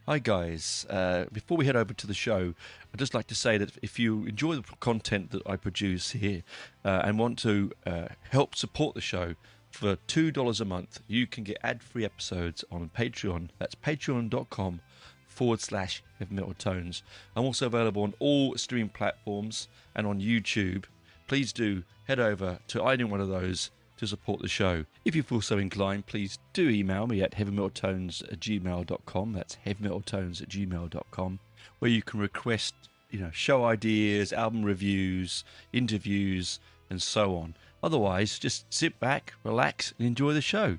Hi guys, before we head over to the show, I'd just like to say that if you enjoy the content that I produce here and want to help support the show, for $2 a month, you can get ad-free episodes on Patreon. That's patreon.com/Heavy Metal Tones. I'm also available on all streaming platforms and on YouTube. Please do head over to either one of those to support the show. If you feel so inclined, please do email me at heavymetaltones@gmail.com. That's heavymetaltones@gmail.com, where you can request, show ideas, album reviews, interviews, and so on. Otherwise, just sit back, relax, and enjoy the show.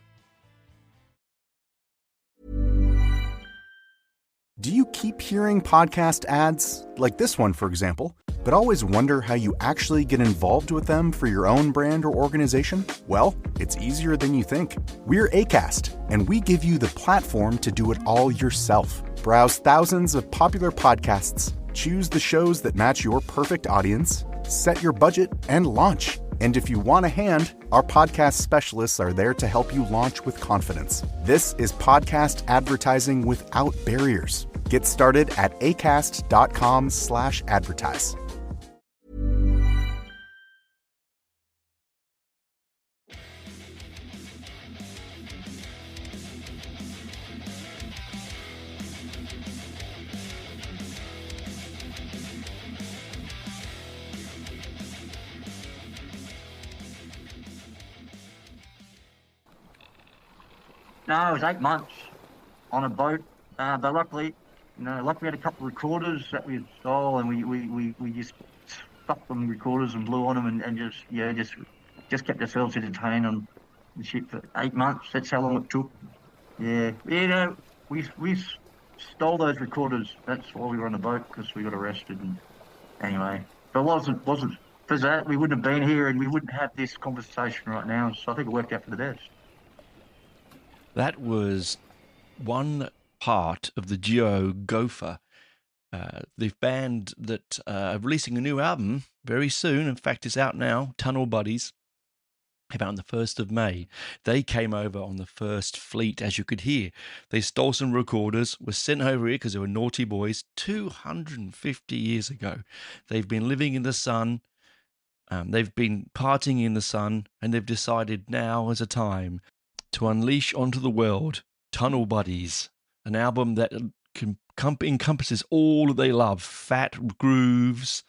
Do you keep hearing podcast ads, like this one, for example, but always wonder how you actually get involved with them for your own brand or organization? Well, it's easier than you think. We're Acast, and we give you the platform to do it all yourself. Browse thousands of popular podcasts, choose the shows that match your perfect audience, set your budget, and launch. And if you want a hand, our podcast specialists are there to help you launch with confidence. This is podcast advertising without barriers. Get started at acast.com/advertise. No, it was 8 months on a boat. But luckily we had a couple of recorders that we installed, and we just stuck them recorders and blew on them, and just kept ourselves entertained on the ship for 8 months. That's how long it took. Yeah, we stole those recorders. That's why we were on the boat, because we got arrested. And anyway, if it wasn't for that, we wouldn't have been here, and we wouldn't have this conversation right now. So I think it worked out for the best. That was one part of the duo Gopher, the band that are releasing a new album very soon. In fact, it's out now, Tunnel Buddies, about on the 1st of May. They came over on the first fleet, as you could hear. They stole some recorders, were sent over here because they were naughty boys 250 years ago. They've been living in the sun. They've been partying in the sun, and they've decided now is a time to unleash onto the world Tunnel Buddies, an album that encompasses all that they love: fat grooves,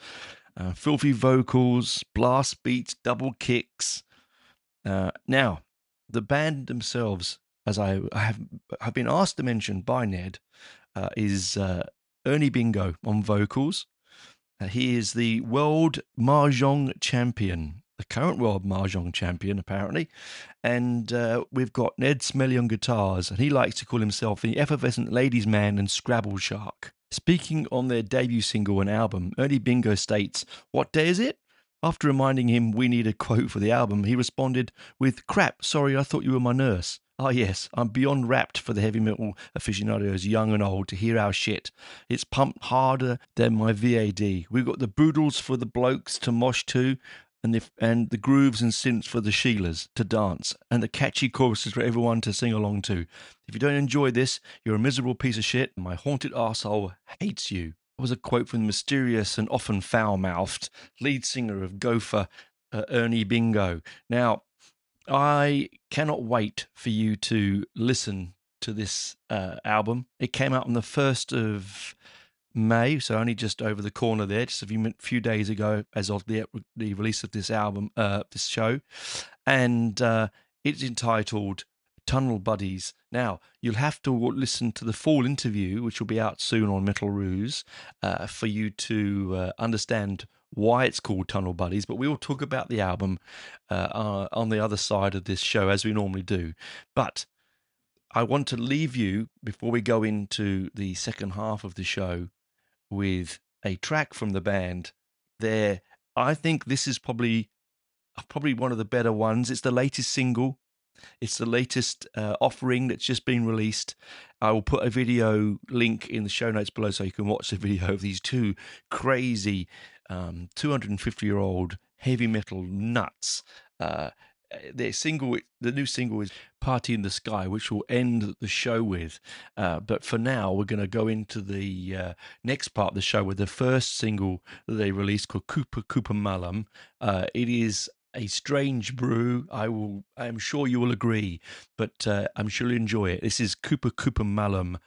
filthy vocals, blast beats, double kicks. Now, the band themselves, as I have been asked to mention by Ned, is Ernie Bingo on vocals. He is the world mahjong champion, the current world mahjong champion, apparently. And we've got Ned Smelly on guitars, and he likes to call himself the effervescent ladies' man and Scrabble shark. Speaking on their debut single and album, Ernie Bingo states, "What day is it?" After reminding him we need a quote for the album, he responded with, "Crap, sorry, I thought you were my nurse. Ah, yes, I'm beyond rapt for the heavy metal aficionados, young and old, to hear our shit. It's pumped harder than my VAD. We've got the boodles for the blokes to mosh to, and the grooves and synths for the Sheilas to dance, and the catchy choruses for everyone to sing along to. If you don't enjoy this, you're a miserable piece of shit, and my haunted arsehole hates you." That was a quote from the mysterious and often foul-mouthed lead singer of Gopher, Ernie Bingo. Now, I cannot wait for you to listen to this album. It came out on the 1st of May, so only just over the corner there, just a few days ago, as of the release of this album, this show, and it's entitled Tunnel Buddies. Now, you'll have to listen to the full interview, which will be out soon on Metal Ruse, for you to understand why it's called Tunnel Buddies, but we will talk about the album on the other side of this show, as we normally do. But I want to leave you, before we go into the second half of the show, with a track from the band. I think this is probably one of the better ones. It's the latest single. It's the latest offering that's just been released. I will put a video link in the show notes below so you can watch the video of these two crazy 250-year-old heavy metal nuts their single, the new single is "Party in the Sky," which we'll end the show with. But for now, we're going to go into the next part of the show with the first single that they released called "Kupa Kupa Mamam." It is a strange brew. I am sure you will agree, but I'm sure you'll enjoy it. This is "Kupa Kupa Mamam."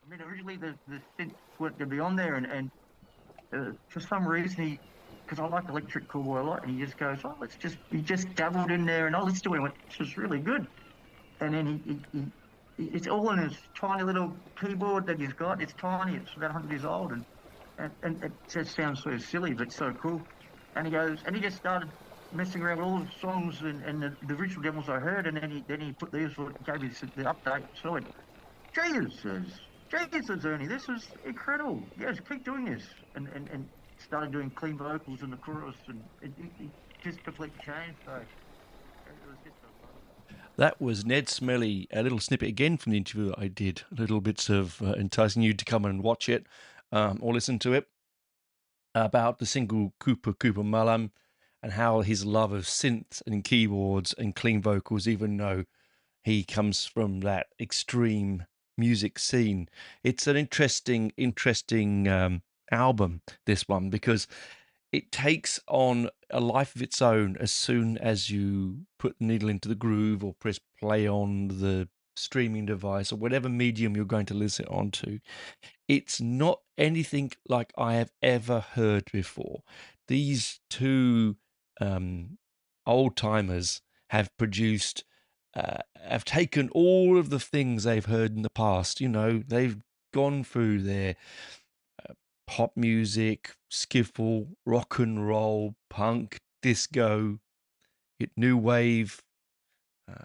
I mean, originally the synths weren't going to be on there, and for some reason because I like electric cowboy a lot, and he just goes, oh, he just dabbled in there, and I listened to it and went, this is really good. And then it's all in his tiny little keyboard that he's got. It's tiny, it's about 100 years old, and it just sounds so silly, but so cool. And he just started messing around with all the songs and the original demos I heard, and then he put these, gave me the update. So I went, Jesus, Ernie, this is incredible. Yes, keep doing this. And started doing clean vocals in the chorus, and it just completely changed. So it was just so fun. That was Ned Smelly, a little snippet again from the interview that I did, little bits of enticing you to come and watch it or listen to it, about the single Kupa Kupa Mamam and how his love of synths and keyboards and clean vocals, even though he comes from that extreme music scene. It's an interesting album, this one, because it takes on a life of its own as soon as you put the needle into the groove or press play on the streaming device or whatever medium you're going to listen onto. It's not anything like I have ever heard before. These two old timers have produced, have taken all of the things they've heard in the past. You know, they've gone through their pop music, skiffle, rock and roll, punk, disco, new wave,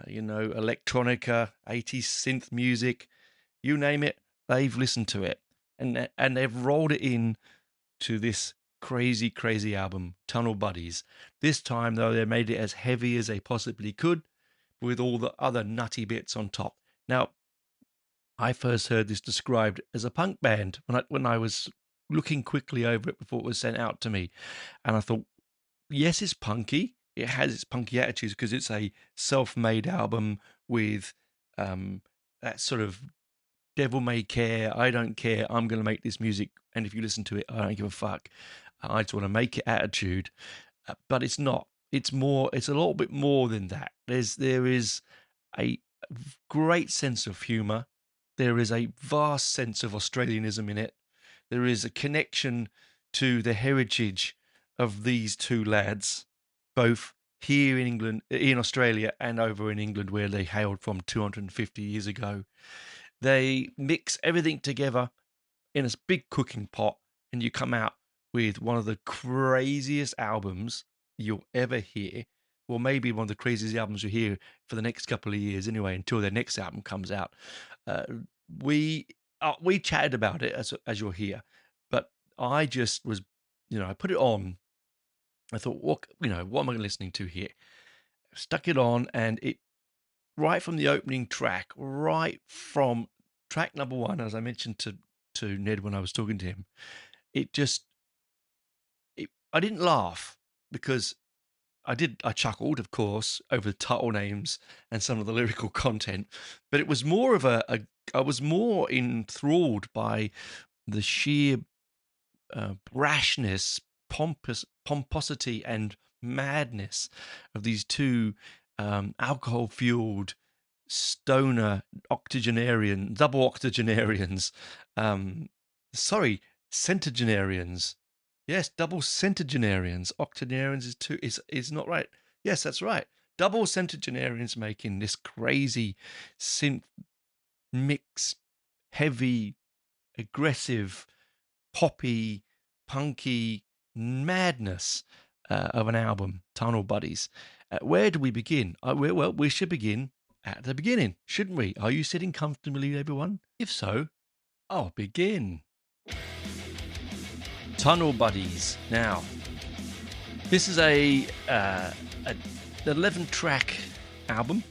electronica, 80s synth music, you name it, they've listened to it. And they've rolled it in to this crazy album, Tunnel Buddies. This time, though, they made it as heavy as they possibly could with all the other nutty bits on top. Now, I first heard this described as a punk band when I was looking quickly over it before it was sent out to me. And I thought, yes, it's punky. It has its punky attitudes because it's a self-made album with that sort of devil may care, I don't care, I'm going to make this music, and if you listen to it, I don't give a fuck. I just want to make it attitude. But it's not. It's more. It's a little bit more than that. There is a great sense of humour. There is a vast sense of Australianism in it. There is a connection to the heritage of these two lads, both here in England, in Australia, and over in England, where they hailed from 250 years ago. They mix everything together in a big cooking pot, and you come out with one of the craziest albums you'll ever hear. Well, maybe one of the craziest albums you'll hear for the next couple of years, anyway, until their next album comes out. Uh, we chatted about it as you'll hear, but I just was, I put it on. I thought, what am I listening to here? Stuck it on, and it right from the opening track, right from track number one, as I mentioned to Ned when I was talking to him, I didn't laugh because I chuckled, of course, over the title names and some of the lyrical content, but it was more of I was more enthralled by the sheer brashness, pomposity, and madness of these two alcohol-fueled stoner double octogenarians. Centenarians. Yes, double centenarians. Octogenarians is not right. Yes, that's right. Double centenarians making this crazy synth mix, heavy, aggressive, poppy, punky madness of an album, Tunnel Buddies. Where do we begin? Well, we should begin at the beginning, shouldn't we? Are you sitting comfortably, everyone? If so, I'll begin. Tunnel Buddies. Now, this is a 11-track album,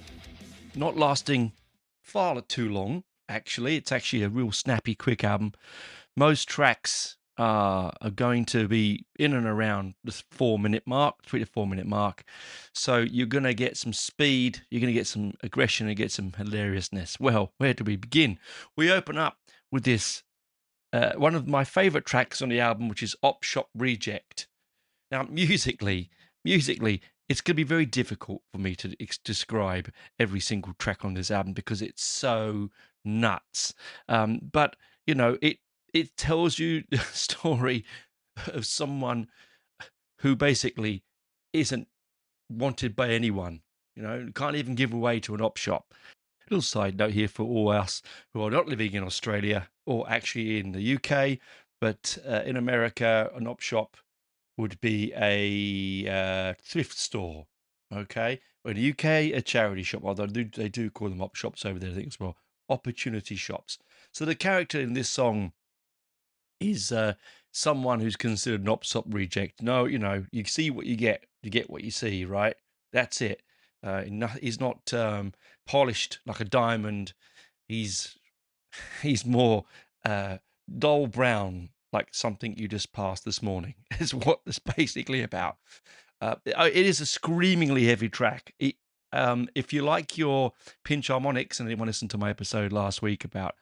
not lasting far too long, actually. It's actually a real snappy, quick album. Most tracks are going to be in and around the 3 to 4 minute mark. So you're going to get some speed, you're going to get some aggression, and get some hilariousness. Well, where do we begin? We open up with this, one of my favorite tracks on the album, which is Op Shop Reject. Now, musically, it's going to be very difficult for me to describe every single track on this album because it's so nuts. But, it tells you the story of someone who basically isn't wanted by anyone, can't even give away to an op shop. Little side note here for all us who are not living in Australia or actually in the UK, but in America, an op shop would be a thrift store, okay? Well, in the UK, a charity shop, although they do call them op shops over there, I think as well, opportunity shops. So the character in this song is someone who's considered an op shop reject. No, you see what you get what you see, right? That's it. He's not polished like a diamond. He's more dull brown, like something you just passed this morning. Is what it's basically about. It is a screamingly heavy track. If you like your pinch harmonics, and anyone listened to my episode last week about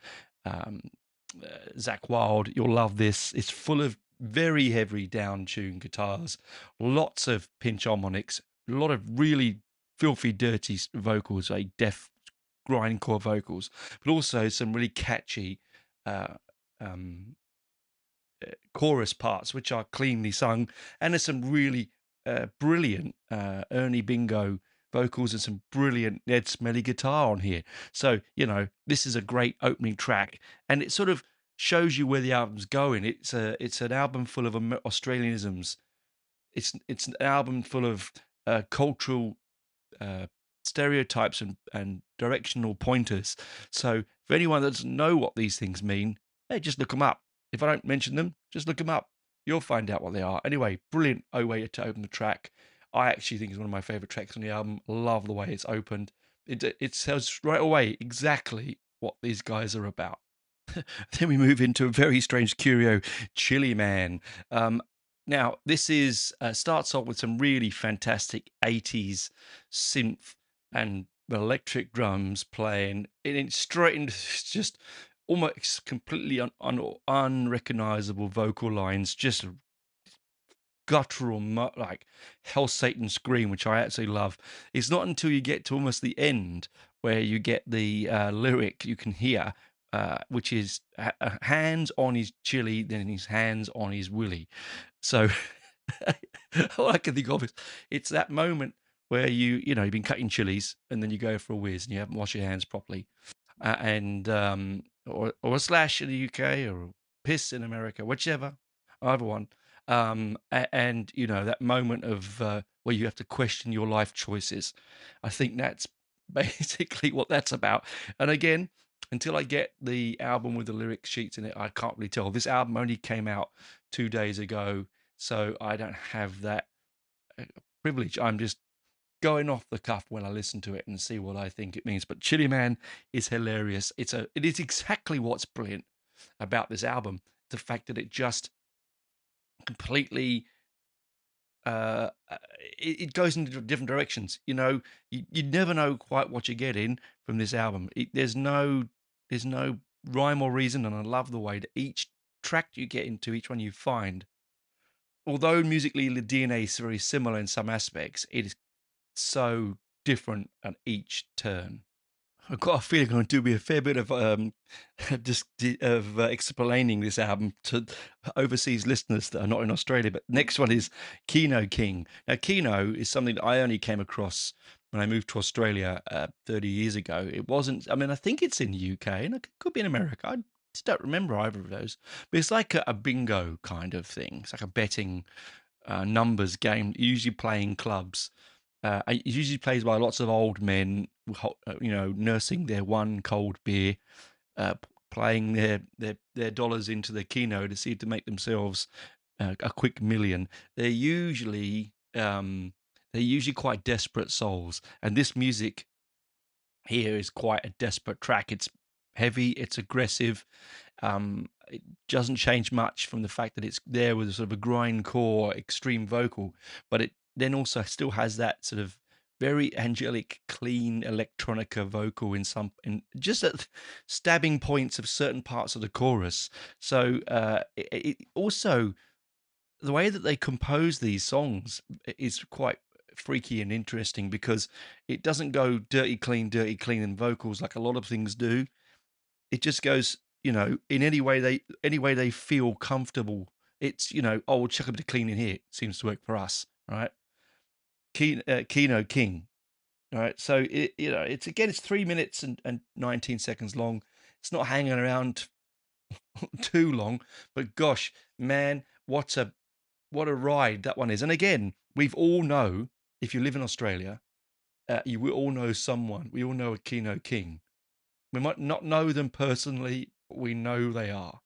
Zach Wilde, you'll love this. It's full of very heavy down-tuned guitars, lots of pinch harmonics, a lot of really filthy, dirty vocals, like deaf grindcore vocals, but also some really catchy chorus parts, which are cleanly sung, and there's some really brilliant Ernie Bingo vocals and some brilliant Ned Smelly guitar on here. So, this is a great opening track, and it sort of shows you where the album's going. It's an album full of Australianisms. It's an album full of cultural stereotypes and directional pointers. So for anyone that doesn't know what these things mean, hey, just look them up. If I don't mention them, just look them up. You'll find out what they are. Anyway, brilliant way to open the track. I actually think it's one of my favourite tracks on the album. Love the way it's opened. It tells right away exactly what these guys are about. Then we move into a very strange curio, Chili Man. Now, this is starts off with some really fantastic 80s synth and with electric drums playing, and it's straight into just almost completely unrecognizable vocal lines, just guttural, like hell Satan scream, which I absolutely love. It's not until you get to almost the end where you get the lyric you can hear, which is hands on his chili, then his hands on his willy. So all I can think of is it's that moment where you've been cutting chilies and then you go for a whiz and you haven't washed your hands properly, and or a slash in the UK or a piss in America, whichever, either one. And that moment of where you have to question your life choices. I think that's basically what that's about. And again, until I get the album with the lyric sheets in it, I can't really tell. This album only came out 2 days ago, so I don't have that privilege. I'm just going off the cuff when I listen to it and see what I think it means. But Chili Man is hilarious. It is exactly what's brilliant about this album. The fact that it just completely it goes into different directions. You never know quite what you're getting from this album. There's no rhyme or reason, and I love the way that each track you get into, each one you find, although musically the DNA is very similar in some aspects, it is so different at each turn. I've got a feeling I'm going to do a fair bit of explaining this album to overseas listeners that are not in Australia. But next one is Keno King. Now, Keno is something that I only came across when I moved to Australia 30 years ago. It wasn't. I mean, I think it's in the UK and it could be in America. I just don't remember either of those. But it's like a bingo kind of thing. It's like a betting numbers game, usually playing clubs. It usually plays by lots of old men, nursing their one cold beer, playing their dollars into the keno to see to make themselves a quick million. They're usually quite desperate souls, and this music here is quite a desperate track. It's heavy, it's aggressive. It doesn't change much from the fact that it's there with a sort of a grindcore extreme vocal, but it then also still has that sort of very angelic, clean electronica vocal in just at stabbing points of certain parts of the chorus. So it also, the way that they compose these songs is quite freaky and interesting because it doesn't go dirty clean in vocals like a lot of things do. It just goes, in any way they feel comfortable. It's, we'll chuck a bit of clean in here. It seems to work for us, right? Keno King, right? So it's 3 minutes and 19 seconds long. It's not hanging around too long, but gosh, man, what a ride that one is. And again, we've all know, if you live in Australia, you will all know someone. We all know a Keno King. We might not know them personally, but we know they are.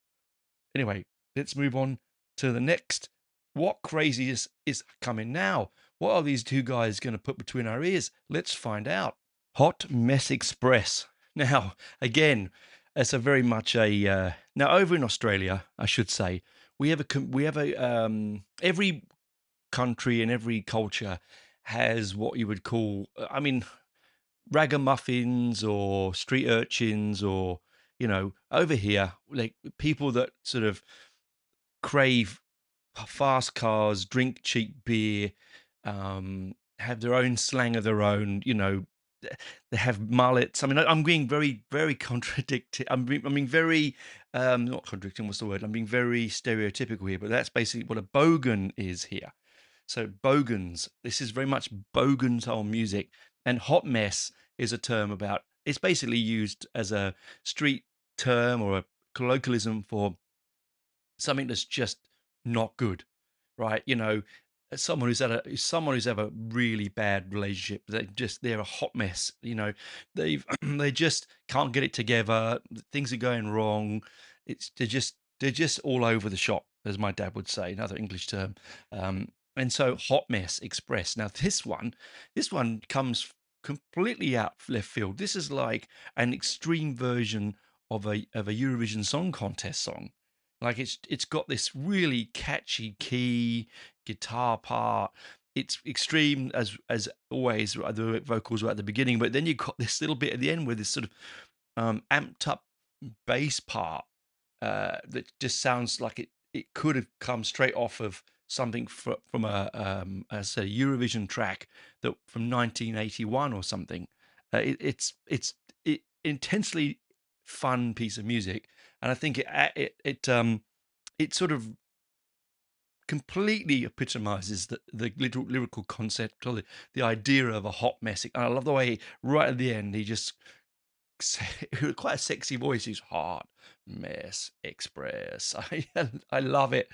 Anyway, let's move on to the next. What craziness is coming now? What are these two guys going to put between our ears? Let's find out. Hot Mess Express. Now, again, it's a very much a now over in Australia, I should say, we have every country and every culture has what you would call, ragamuffins or street urchins, or over here, like people that sort of crave fast cars, drink cheap beer, have their own slang of their own. They have mullets. I mean, I'm being very, very contradictory. I'm being very not contradicting. What's the word? I'm being very stereotypical here, but that's basically what a bogan is here. So bogans, this is very much bogan style music, and hot mess is a term about. It's basically used as a street term or a colloquialism for something that's just not good, right? Someone who's had a really bad relationship. They're a hot mess. They just can't get it together. Things are going wrong. They're just all over the shop, as my dad would say, another English term. And so hot mess express. Now this one comes completely out left field. This is like an extreme version of a Eurovision Song Contest song. Like it's got this really catchy key guitar part. it's extreme as always. The vocals were at the beginning, but then you got this little bit at the end with this sort of amped up bass part that just sounds like it could have come straight off of something from a say Eurovision track that from 1981 or something. It's intensely fun piece of music, and I think it sort of completely epitomizes the lyrical concept or the idea of a hot mess. And I love the way right at the end he just quite a sexy voice. He's hot mess express. I love it.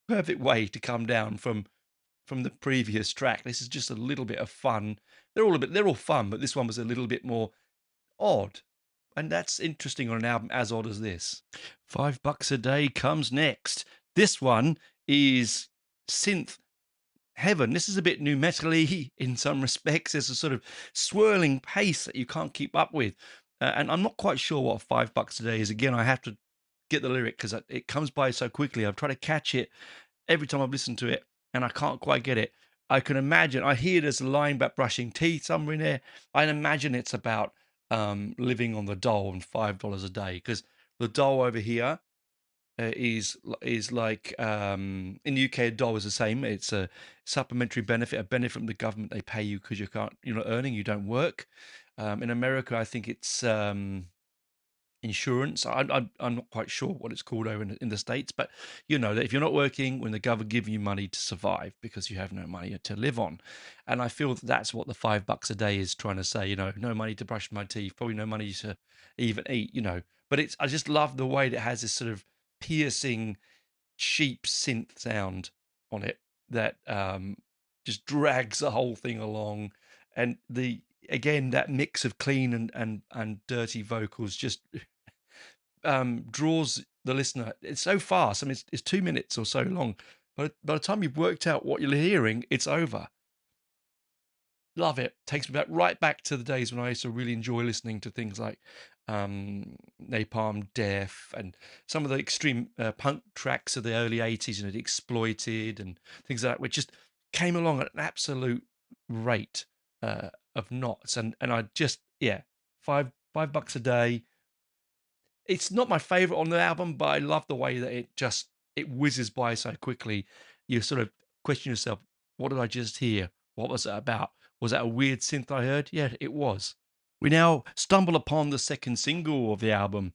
Perfect way to come down from the previous track. This is just a little bit of fun. They're all fun, but this one was a little bit more odd. And that's interesting on an album as odd as this. $5 a Day comes next. This one is synth heaven. This is a bit nu metal-y in some respects. There's a sort of swirling pace that you can't keep up with. And I'm not quite sure what $5 a day is. Again, I have to get the lyric because it comes by so quickly. I've tried to catch it every time I've listened to it, and I can't quite get it. I can imagine, I hear there's a line about brushing teeth somewhere in there. I imagine it's about living on the dole and $5 a day, because the dole over here is like in the UK a dole is the same. It's a supplementary benefit, a benefit from the government. They pay you because you're not earning, you don't work. In America, I think it's insurance. I'm not quite sure what it's called over in the States, but you know that if you're not working, when the government give you money to survive because you have no money to live on. And I feel that's what the $5 a day is trying to say. No money to brush my teeth, probably no money to even eat. But I just love the way that it has this sort of piercing, cheap synth sound on it that just drags the whole thing along. And again, that mix of clean and dirty vocals just draws the listener. It's so fast. I mean, it's 2 minutes or so long, but by the time you've worked out what you're hearing, it's over. Love it. Takes me right back to the days when I used to really enjoy listening to things like Napalm Death and some of the extreme punk tracks of the early 80s, and it Exploited and things like that, which just came along at an absolute rate of knots. And I just, $5 a day. It's not my favorite on the album, but I love the way that it whizzes by so quickly. You sort of question yourself, what did I just hear? What was it about? Was that a weird synth I heard? Yeah, it was. We now stumble upon the second single of the album,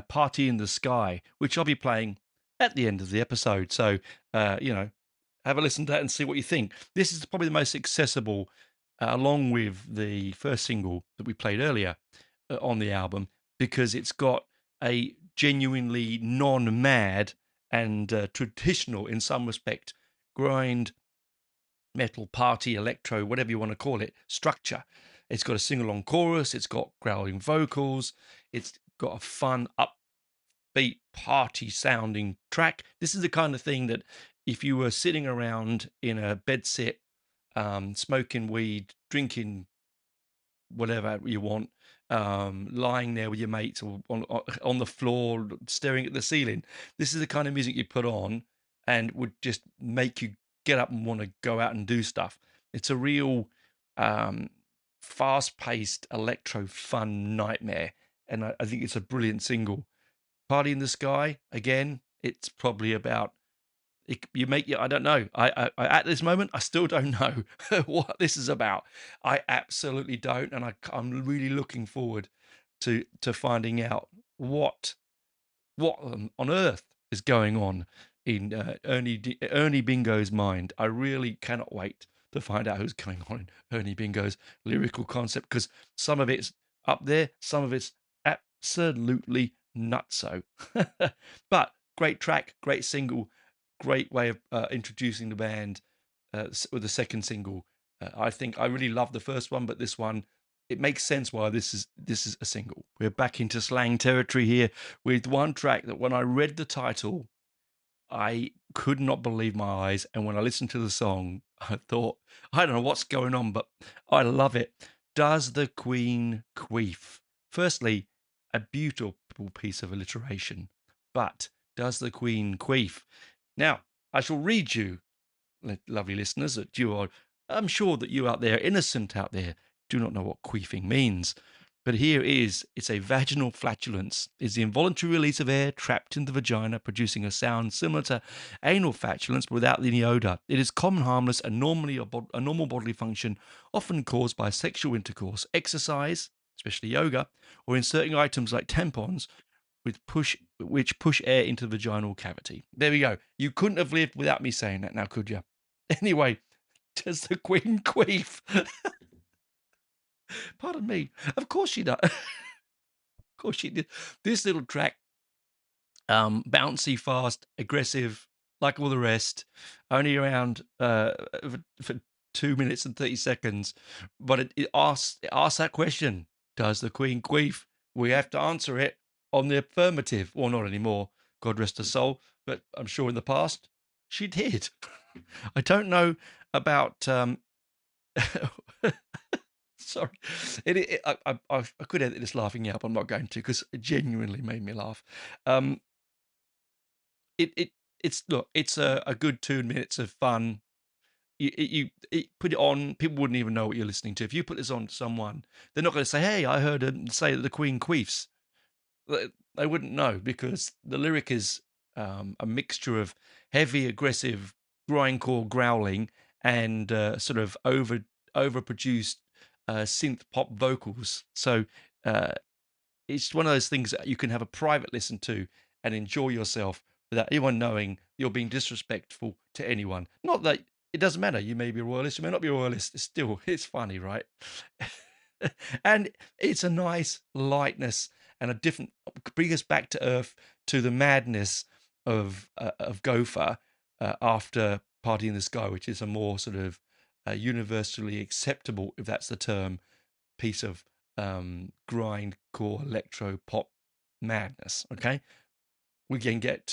Party in the Sky, which I'll be playing at the end of the episode. So, have a listen to that and see what you think. This is probably the most accessible, along with the first single that we played earlier on the album, because it's got a genuinely non-mad and traditional, in some respect, grind metal, party, electro, whatever you want to call it, structure. It's got a sing-along chorus, it's got growling vocals, it's got a fun, upbeat, party-sounding track. This is the kind of thing that if you were sitting around in a bedsit, smoking weed, drinking whatever you want, lying there with your mates or on the floor staring at the ceiling, this is the kind of music you put on and would just make you get up and want to go out and do stuff. It's a real fast-paced electro fun nightmare, and I think it's a brilliant single. Party in the Sky, again, it's probably about I don't know. I at this moment I still don't know what this is about. I absolutely don't, and I'm really looking forward to finding out what on earth is going on in Ernie Bingo's mind. I really cannot wait to find out who's going on in Ernie Bingo's lyrical concept, because some of it's up there, some of it's absolutely nutso. But great track, great single, great way of introducing the band with the second single. I think I really love the first one, but this one, it makes sense why this is a single. We're back into slang territory here with one track that when I read the title, I could not believe my eyes. And when I listened to the song, I thought, I don't know what's going on, but I love it. Does the Queen Queef? Firstly, a beautiful piece of alliteration, but does the Queen Queef? Now, I shall read you lovely listeners, that you are, I'm sure that you out there, innocent out there, do not know what queefing means. But here it's a vaginal flatulence. It's the involuntary release of air trapped in the vagina, producing a sound similar to anal flatulence but without any odor. It is common, harmless, and normally a normal bodily function, often caused by sexual intercourse, exercise, especially yoga, or inserting items like tampons, which push air into the vaginal cavity. There we go. You couldn't have lived without me saying that now, could you? Anyway, does the queen queef? Pardon me. Of course she does. Of course she did. This little track, bouncy, fast, aggressive, like all the rest, only around for 2 minutes and 30 seconds. But it asks that question: does the queen queef? We have to answer it on the affirmative. Well, not anymore, God rest her soul, but I'm sure in the past she did. I don't know about sorry, I could edit this laughing out, but I'm not going to, because it genuinely made me laugh. It's look, it's a good 2 minutes of fun. You put it on, people wouldn't even know what you're listening to. If you put this on to someone, they're not going to say, "Hey, I heard him say that the Queen queefs." They wouldn't know, because the lyric is a mixture of heavy, aggressive, grindcore growling and sort of overproduced synth pop vocals. So it's one of those things that you can have a private listen to and enjoy yourself without anyone knowing you're being disrespectful to anyone. Not that it doesn't matter. You may be a royalist, you may not be a royalist. It's funny, right? And it's a nice lightness and a different, bring us back to earth, to the madness of Gopher after Party in the Sky, which is a more sort of universally acceptable, if that's the term, piece of grindcore electro pop madness. Okay, we can get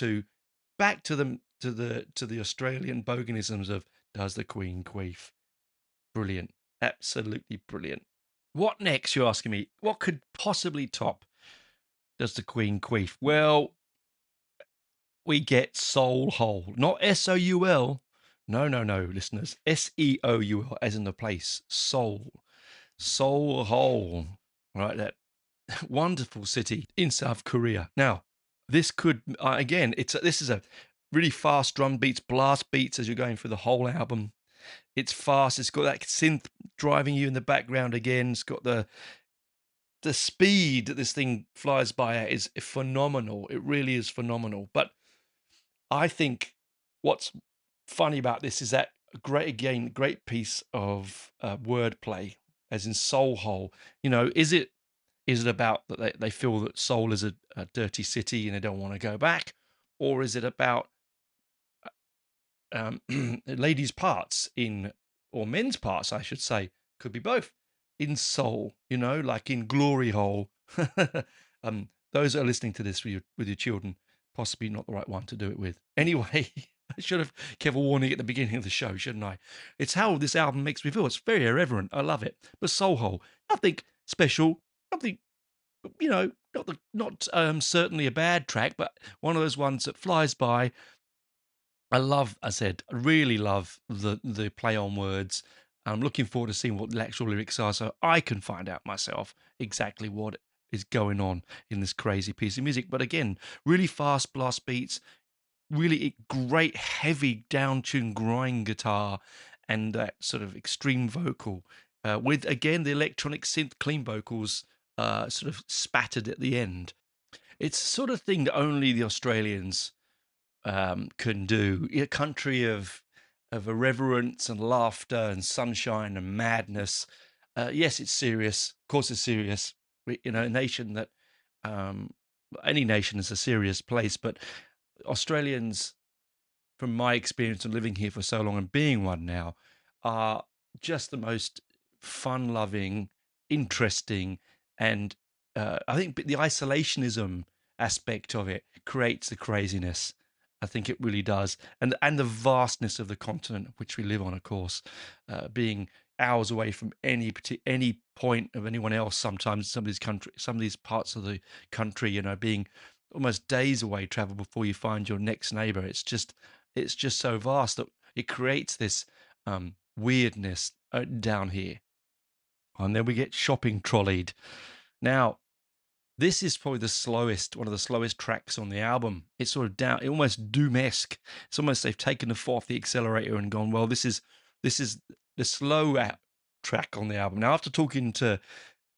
back to the Australian boganisms of does the Queen queef? Brilliant, absolutely brilliant. What next, you're asking me? What could possibly top does the Queen queef? Well, we get Soul Hole, not S-O-U-L. No, listeners. S-E-O-U-L, as in the place. Soul Hole, right? That wonderful city in South Korea. Now, this could, again, this is a really fast drum beats, blast beats as you're going through the whole album. It's fast. It's got that synth driving you in the background again. It's got the speed that this thing flies by at is phenomenal. It really is phenomenal. But I think what's funny about this is that great piece of wordplay, as in soul hole. You know, is it about that they feel that Seoul is a dirty city and they don't want to go back, or is it about ladies' parts or men's parts, I should say, could be both, in Seoul, you know, like in Glory Hole. Those that are listening to this with your children, possibly not the right one to do it with. Anyway, I should have kept a warning at the beginning of the show, shouldn't I? It's how this album makes me feel. It's very irreverent. I love it. But Soul Hole, nothing special, nothing, you know, not certainly a bad track, but one of those ones that flies by. I really love the play on words. I'm looking forward to seeing what the actual lyrics are, so I can find out myself exactly what is going on in this crazy piece of music. But again, really fast blast beats, really great heavy down-tuned grind guitar, and that sort of extreme vocal with, again, the electronic synth clean vocals sort of spattered at the end. It's the sort of thing that only the Australians can do. A country of irreverence and laughter and sunshine and madness. Yes, it's serious. Of course, it's serious. You know, a nation that any nation is a serious place, but Australians, from my experience of living here for so long and being one now, are just the most fun-loving, interesting, and I think the isolationism aspect of it creates the craziness. I think it really does, and the vastness of the continent which we live on, of course, being hours away from any point of anyone else. Sometimes some of these parts of the country, you know, being almost days away travel before you find your next neighbor. It's just so vast that It creates this weirdness down here. And then we get shopping trolleyed. Now, this is probably one of the slowest tracks on the album. It's sort of down, almost doom-esque. It's almost they've taken the foot off the accelerator and gone, well, this is the slow track on the album. Now, after talking to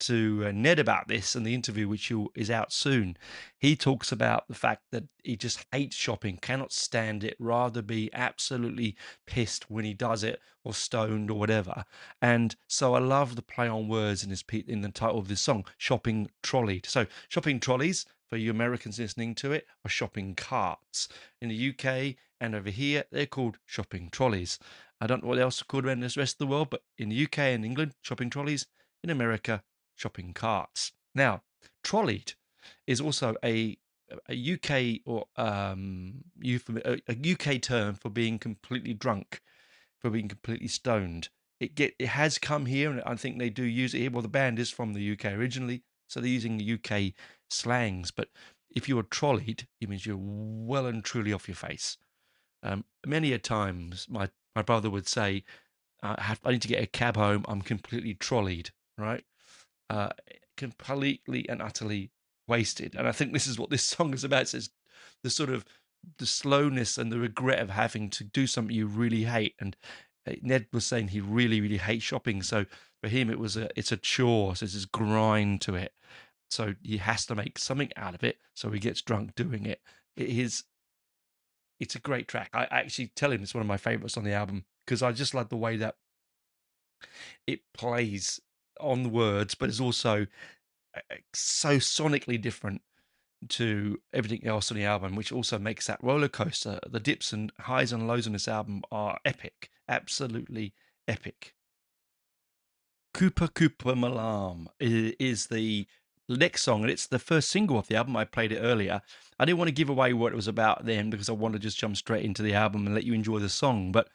Ned about this and the interview, which is out soon, he talks about the fact that he just hates shopping, cannot stand it, rather be absolutely pissed when he does it or stoned or whatever. And so I love the play on words in the title of this song, Shopping Trolleyed. So shopping trolleys, for you Americans listening to it, are shopping carts. In the UK and over here, they're called shopping trolleys. I don't know what else are called around the rest of the world, but in the UK and England, shopping trolleys. In America, shopping carts. Now, trolleyed is also a UK or a UK term for being completely drunk, for being completely stoned. It has come here, and I think they do use it here. Well, the band is from the UK originally, so they're using the UK slangs. But if you're trolleyed, it means you're well and truly off your face. Many a times, my brother would say, I need to get a cab home. I'm completely trolleyed, right? Completely and utterly wasted. And I think this is what this song is about. It says the sort of the slowness and the regret of having to do something you really hate. And Ned was saying he really, really hates shopping. So for him, it's a chore. So there's this grind to it. So he has to make something out of it. So he gets drunk doing it. It's a great track. I actually tell him it's one of my favorites on the album because I just like the way that it plays on the words, but it's also so sonically different to everything else on the album, which also makes that roller coaster. The dips and highs and lows on this album are epic, absolutely epic. Kupa Kupa Mamam is the next song, and it's the first single off the album. I played it earlier. I didn't want to give away what it was about then because I wanted to just jump straight into the album and let you enjoy the song. But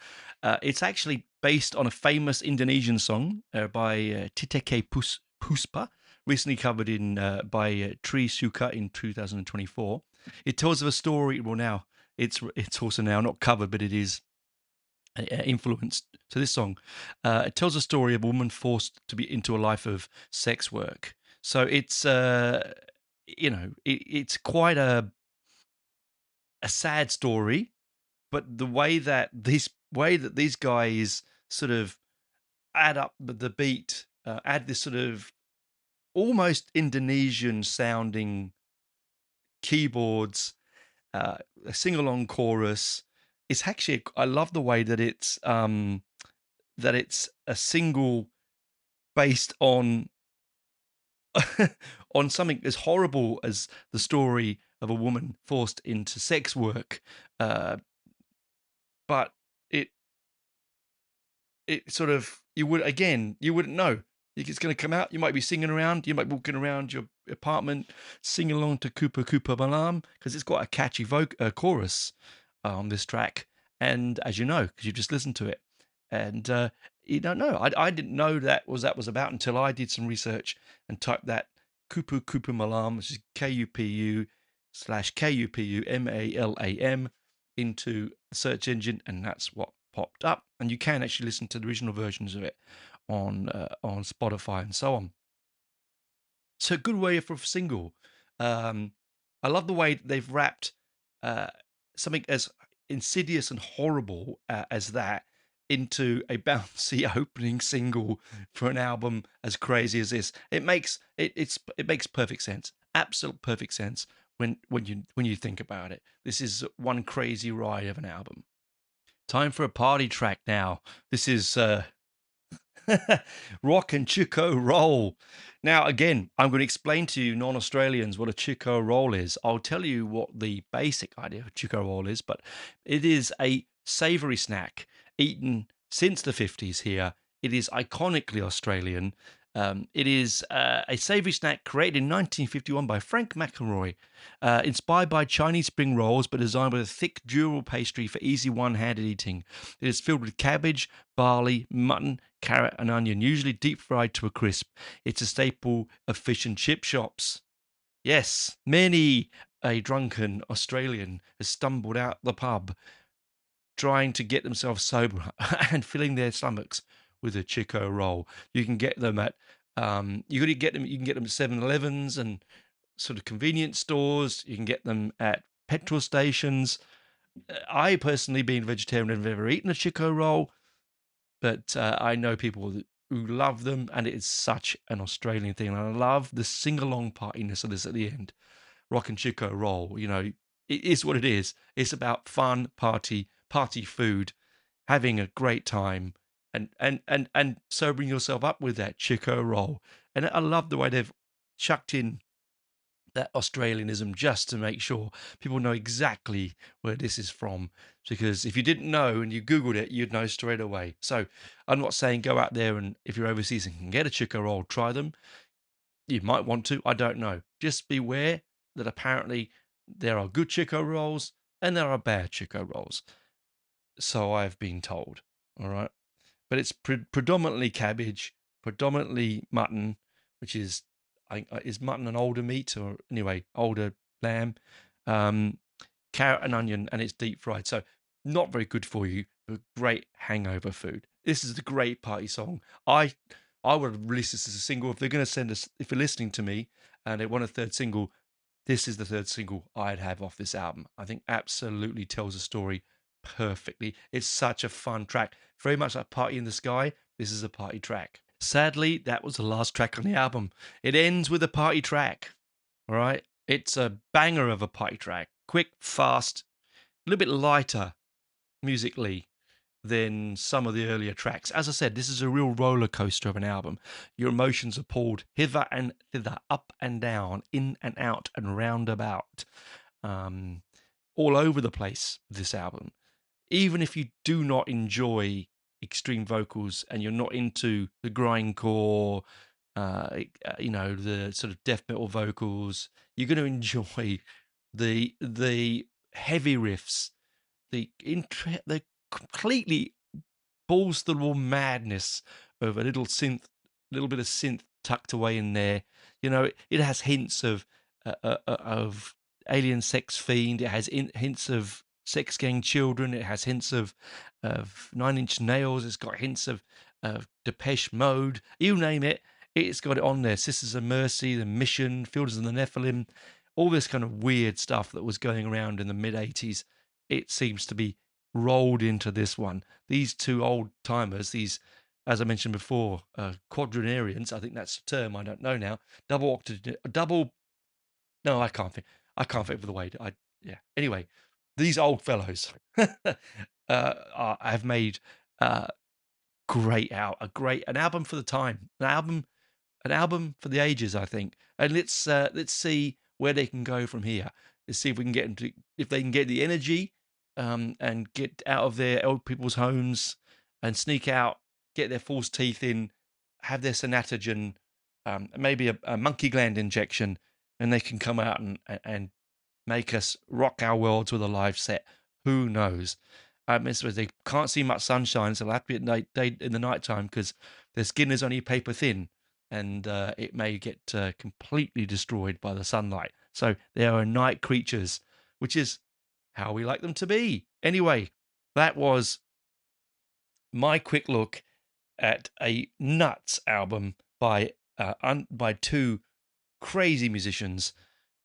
it's actually based on a famous Indonesian song by Titeke Puspa, recently covered by Tri Suka in 2024. It tells of a story. Well, now it's also now not covered, but it is influenced to this song. It tells a story of a woman forced to be into a life of sex work. So it's it's quite a sad story, but the way that these guys sort of add up the beat, add this sort of almost Indonesian sounding keyboards, a sing along chorus. It's actually, I love the way that it's a single based on on something as horrible as the story of a woman forced into sex work, but it sort of you wouldn't know. It's going to come out. You might be singing around. You might be walking around your apartment, singing along to Kupa Kupa Mamam because it's got a catchy chorus on this track. And as you know, because you just listened to it, and you don't know. I didn't know that was about until I did some research and typed that Kupa Kupa Mamam, which is KUPU/KUPUMALAM into the search engine, and that's what popped up. And you can actually listen to the original versions of it on Spotify and so on. So a good way for a single. I love the way they've wrapped something as insidious and horrible as that into a bouncy opening single for an album as crazy as this. It makes perfect sense, absolute perfect sense when you think about it. This is one crazy ride of an album. Time for a party track now. This is Rock and Chico Roll. Now, again, I'm going to explain to you non-Australians what a Chico Roll is. I'll tell you what the basic idea of Chico Roll is, but it is a savoury snack eaten since the 50s here. It is iconically Australian. It is a savoury snack created in 1951 by Frank McElroy, inspired by Chinese spring rolls, but designed with a thick, durable pastry for easy one-handed eating. It is filled with cabbage, barley, mutton, carrot, and onion, usually deep fried to a crisp. It's a staple of fish and chip shops. Yes, many a drunken Australian has stumbled out the pub trying to get themselves sober and filling their stomachs with a Chico roll. You can get them at you can get them at 7-Elevens and sort of convenience stores. You can get them at petrol stations. I personally, being vegetarian, have never eaten a Chico roll, but I know people who love them, and it is such an Australian thing. And I love the sing-along partiness of this at the end. Rock and Chico roll, you know, it is what it is. It's about fun, party food, having a great time, and sobering yourself up with that Chico roll. And I love the way they've chucked in that Australianism just to make sure people know exactly where this is from. Because if you didn't know and you Googled it, you'd know straight away. So I'm not saying go out there and if you're overseas and can get a Chico roll, try them. You might want to, I don't know. Just beware that apparently there are good Chico rolls and there are bad Chico rolls. So I've been told, all right? But it's predominantly cabbage, predominantly mutton, which is mutton an older meat, or anyway, older lamb, carrot and onion, and it's deep fried. So not very good for you, but great hangover food. This is a great party song. I would have released this as a single. If they're going to send us, if you're listening to me and they want a third single, this is the third single I'd have off this album. I think absolutely tells a story perfectly. It's such a fun track. Very much like Party in the Sky. This is a party track. Sadly, that was the last track on the album. It ends with a party track. All right? It's a banger of a party track. Quick, fast, a little bit lighter musically than some of the earlier tracks. As I said, this is a real roller coaster of an album. Your emotions are pulled hither and thither, up and down, in and out, and round about. All over the place, this album. Even if you do not enjoy extreme vocals and you're not into the grindcore, the sort of death metal vocals, you're going to enjoy the heavy riffs, the completely balls to the wall madness of a little bit of synth tucked away in there. You know, it has hints of Alien Sex Fiend. It has hints of Sex Gang Children. It has hints of Nine Inch Nails. It's got hints of Depeche Mode. You name it, it's got it on there. Sisters of Mercy, The Mission, Fields of the Nephilim, all this kind of weird stuff that was going around in the mid-'80s. It seems to be rolled into this one. These two old timers, these, as I mentioned before, quadrenarians, I think that's the term, I don't know now. No, I can't think of the way. Anyway, these old fellows have made an album for the time, an album for the ages, I think. And let's see where they can go from here. Let's see if we can get if they can get the energy and get out of their old people's homes and sneak out, get their false teeth in, have their synatogen, maybe a monkey gland injection, and they can come out and make us rock our worlds with a live set. Who knows? They can't see much sunshine, so they'll have to be in the nighttime because their skin is only paper thin, and it may get completely destroyed by the sunlight. So they are night creatures, which is how we like them to be. Anyway, that was my quick look at a nuts album by two crazy musicians,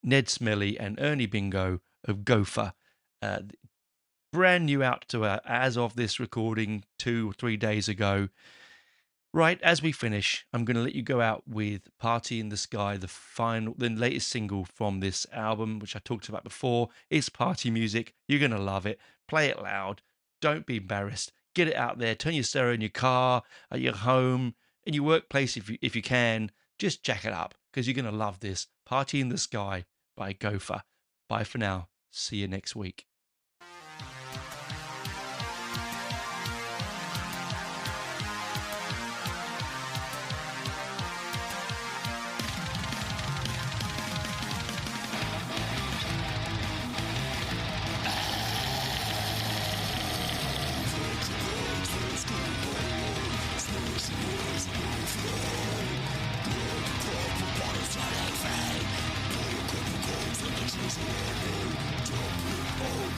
Ned Smelly and Ernie Bingo of Gopher. Brand new out to as of this recording 2 or 3 days ago. Right, as we finish, I'm going to let you go out with Party in the Sky, the latest single from this album, which I talked about before. It's party music. You're going to love it. Play it loud. Don't be embarrassed. Get it out there. Turn your stereo in your car, at your home, in your workplace if you can. Just jack it up because you're going to love this. Party in the Sky by Gopher. Bye for now. See you next week. Oh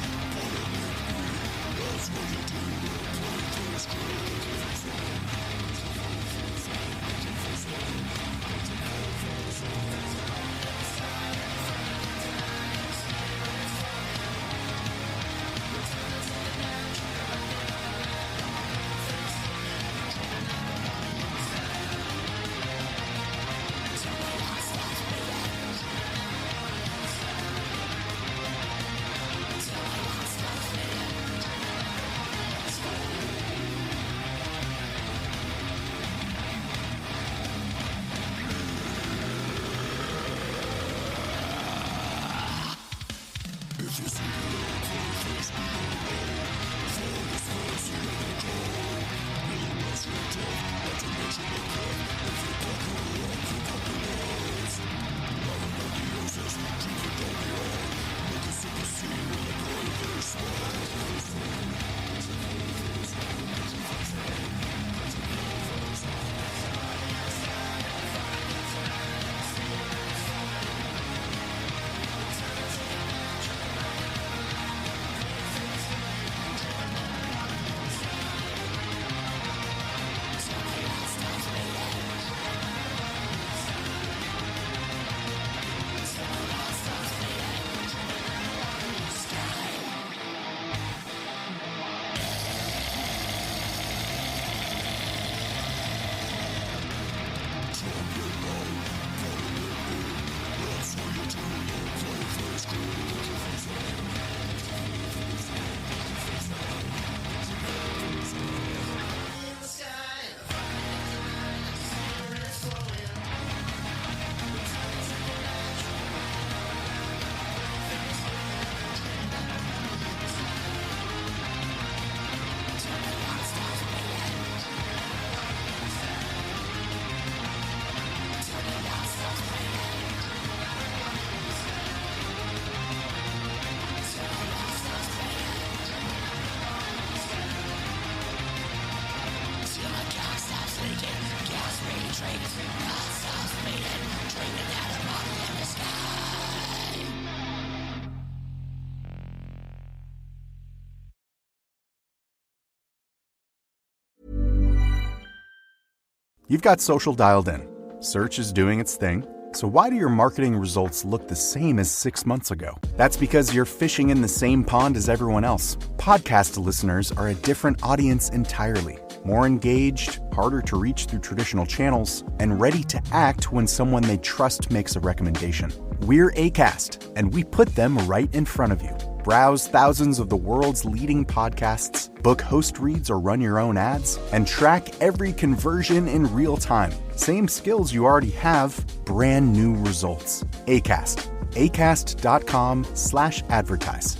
You've got social dialed in. Search is doing its thing. So why do your marketing results look the same as 6 months ago? That's because you're fishing in the same pond as everyone else. Podcast listeners are a different audience entirely. More engaged, harder to reach through traditional channels, and ready to act when someone they trust makes a recommendation. We're Acast, and we put them right in front of you. Browse thousands of the world's leading podcasts, book host reads or run your own ads, and track every conversion in real time. Same skills you already have, brand new results. Acast. Acast.com/advertise.